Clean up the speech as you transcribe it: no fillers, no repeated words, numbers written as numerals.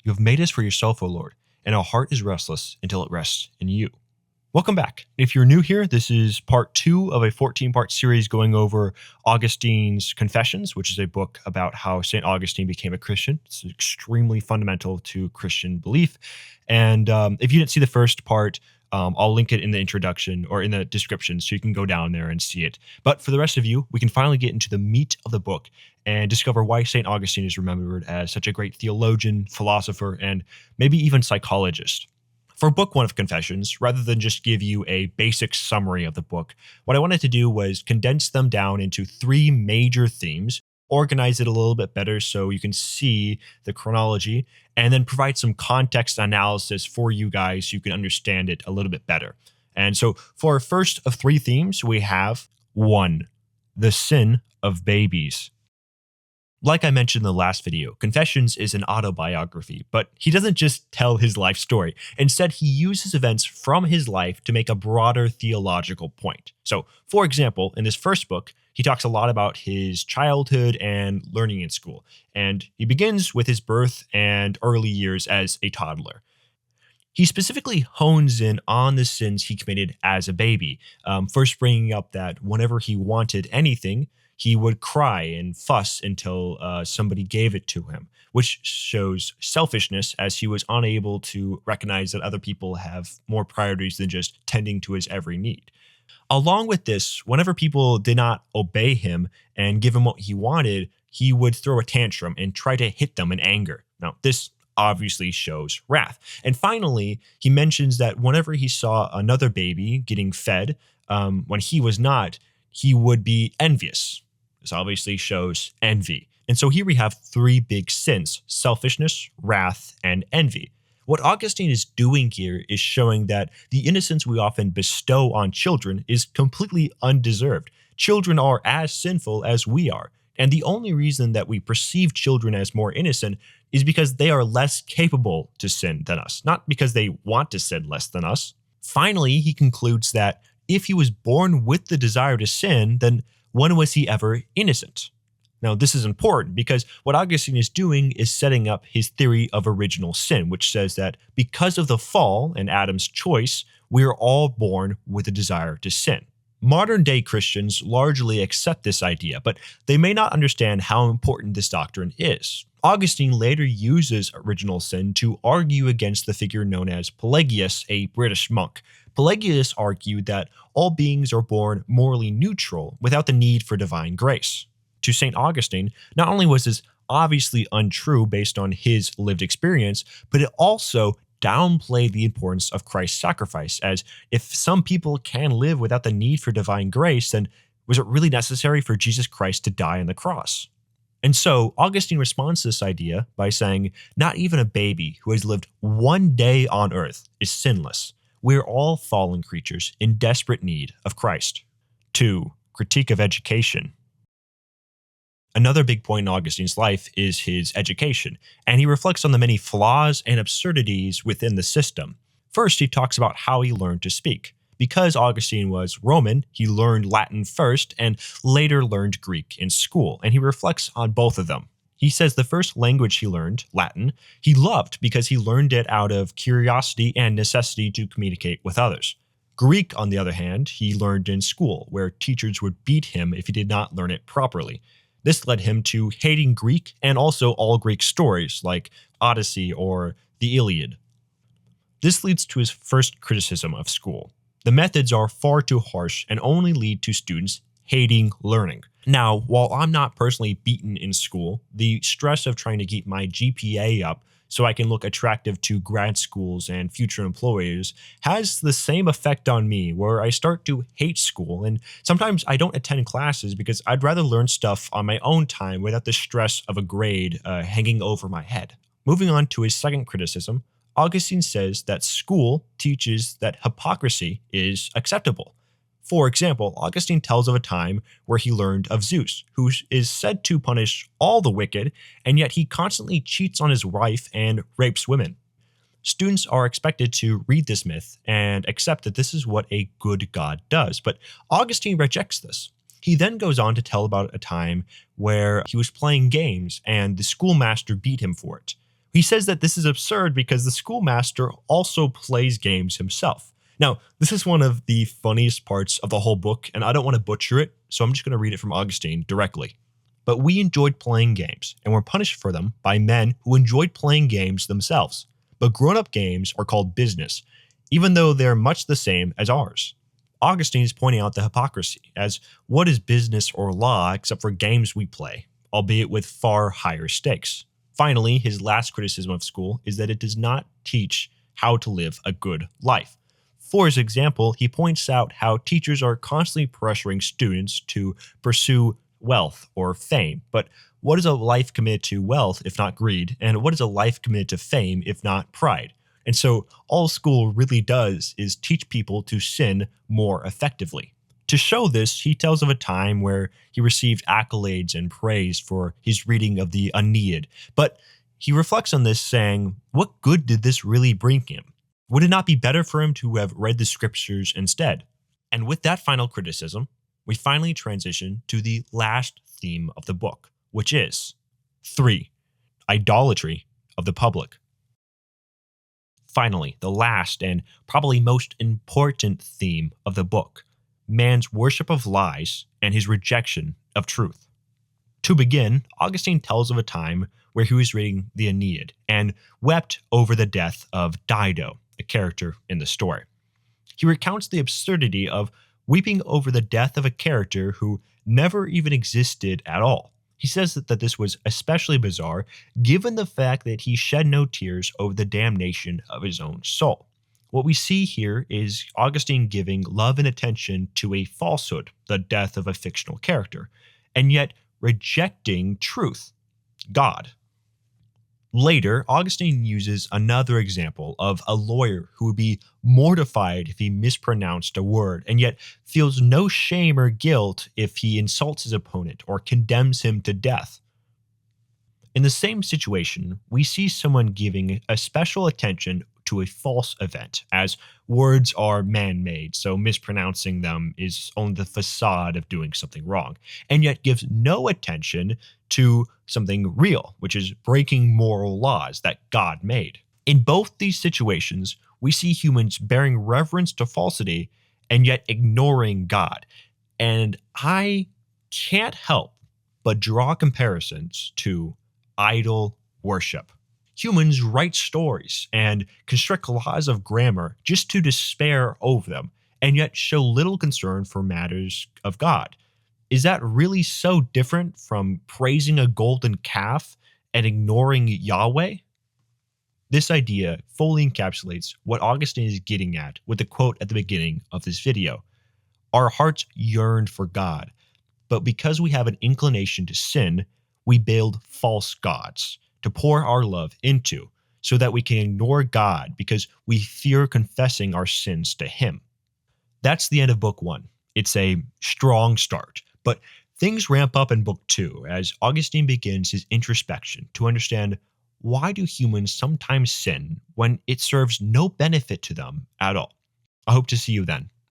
You have made us for yourself, O Lord, and our heart is restless until it rests in you. Welcome back. If you're new here, this is part 2 of a 14-part series going over Augustine's Confessions, which is a book about how St. Augustine became a Christian. It's extremely fundamental to Christian belief. And if you didn't see the first part, I'll link it in the introduction or in the description so you can go down there and see it. But for the rest of you, we can finally get into the meat of the book and discover why St. Augustine is remembered as such a great theologian, philosopher, and maybe even psychologist. For book 1 of Confessions, rather than just give you a basic summary of the book, what I wanted to do was condense them down into 3 major themes, organize it a little bit better so you can see the chronology, and then provide some context analysis for you guys so you can understand it a little bit better. And so for our first of 3 themes, we have 1, the sin of babies. Like I mentioned in the last video, Confessions is an autobiography, but he doesn't just tell his life story. Instead, he uses events from his life to make a broader theological point. So, for example, in this first book, he talks a lot about his childhood and learning in school, and he begins with his birth and early years as a toddler. He specifically hones in on the sins he committed as a baby, first bringing up that whenever he wanted anything, he would cry and fuss until somebody gave it to him, which shows selfishness as he was unable to recognize that other people have more priorities than just tending to his every need. Along with this, whenever people did not obey him and give him what he wanted, he would throw a tantrum and try to hit them in anger. Now, this obviously shows wrath. And finally, he mentions that whenever he saw another baby getting fed, when he was not, he would be envious. This obviously shows envy. And so here we have 3 big sins: selfishness, wrath, and envy. What Augustine is doing here is showing that the innocence we often bestow on children is completely undeserved. Children are as sinful as we are. And the only reason that we perceive children as more innocent is because they are less capable to sin than us, not because they want to sin less than us. Finally, he concludes that if he was born with the desire to sin, then when was he ever innocent? Now, this is important because what Augustine is doing is setting up his theory of original sin, which says that because of the fall and Adam's choice, we are all born with a desire to sin. Modern-day Christians largely accept this idea, but they may not understand how important this doctrine is. Augustine later uses original sin to argue against the figure known as Pelagius, a British monk. Pelagius argued that all beings are born morally neutral without the need for divine grace. To St. Augustine, not only was this obviously untrue based on his lived experience, but it also downplayed the importance of Christ's sacrifice, as if some people can live without the need for divine grace, then was it really necessary for Jesus Christ to die on the cross? And so Augustine responds to this idea by saying, not even a baby who has lived 1 day on earth is sinless. We're all fallen creatures in desperate need of Christ. 2. Critique of education. Another big point in Augustine's life is his education, and he reflects on the many flaws and absurdities within the system. First, he talks about how he learned to speak. Because Augustine was Roman, he learned Latin first and later learned Greek in school, and he reflects on both of them. He says the first language he learned, Latin, he loved because he learned it out of curiosity and necessity to communicate with others. Greek, on the other hand, he learned in school, where teachers would beat him if he did not learn it properly. This led him to hating Greek and also all Greek stories like Odyssey or the Iliad. This leads to his first criticism of school. The methods are far too harsh and only lead to students hating learning. Now, while I'm not personally beaten in school, the stress of trying to keep my GPA up so I can look attractive to grad schools and future employers has the same effect on me, where I start to hate school, and sometimes I don't attend classes because I'd rather learn stuff on my own time without the stress of a grade hanging over my head. Moving on to his second criticism, Augustine says that school teaches that hypocrisy is acceptable. For example, Augustine tells of a time where he learned of Zeus, who is said to punish all the wicked, and yet he constantly cheats on his wife and rapes women. Students are expected to read this myth and accept that this is what a good God does, but Augustine rejects this. He then goes on to tell about a time where he was playing games and the schoolmaster beat him for it. He says that this is absurd because the schoolmaster also plays games himself. Now, this is one of the funniest parts of the whole book, and I don't want to butcher it, so I'm just going to read it from Augustine directly. But we enjoyed playing games, and were punished for them by men who enjoyed playing games themselves. But grown-up games are called business, even though they're much the same as ours. Augustine is pointing out the hypocrisy, as what is business or law except for games we play, albeit with far higher stakes. Finally, his last criticism of school is that it does not teach how to live a good life. For his example, he points out how teachers are constantly pressuring students to pursue wealth or fame. But what is a life committed to wealth if not greed? And what is a life committed to fame if not pride? And so all school really does is teach people to sin more effectively. To show this, he tells of a time where he received accolades and praise for his reading of the Aeneid. But he reflects on this saying, what good did this really bring him? Would it not be better for him to have read the scriptures instead? And with that final criticism, we finally transition to the last theme of the book, which is 3. Idolatry of the public. Finally, the last and probably most important theme of the book, man's worship of lies and his rejection of truth. To begin, Augustine tells of a time where he was reading the Aeneid and wept over the death of Dido, a character in the story. He recounts the absurdity of weeping over the death of a character who never even existed at all. He says that this was especially bizarre given the fact that he shed no tears over the damnation of his own soul. What we see here is Augustine giving love and attention to a falsehood, the death of a fictional character, and yet rejecting truth, God. Later, Augustine uses another example of a lawyer who would be mortified if he mispronounced a word, and yet feels no shame or guilt if he insults his opponent or condemns him to death. In the same situation, we see someone giving a special attention to a false event, as words are man-made, so mispronouncing them is only the facade of doing something wrong, and yet gives no attention to something real, which is breaking moral laws that God made. In both these situations, we see humans bearing reverence to falsity and yet ignoring God. And I can't help but draw comparisons to idol worship. Humans write stories and construct laws of grammar just to despair over them, and yet show little concern for matters of God. Is that really so different from praising a golden calf and ignoring Yahweh? This idea fully encapsulates what Augustine is getting at with the quote at the beginning of this video. Our hearts yearned for God, but because we have an inclination to sin, we build false gods to pour our love into, so that we can ignore God because we fear confessing our sins to Him. That's the end of book 1. It's a strong start, but things ramp up in book 2 as Augustine begins his introspection to understand, why do humans sometimes sin when it serves no benefit to them at all? I hope to see you then.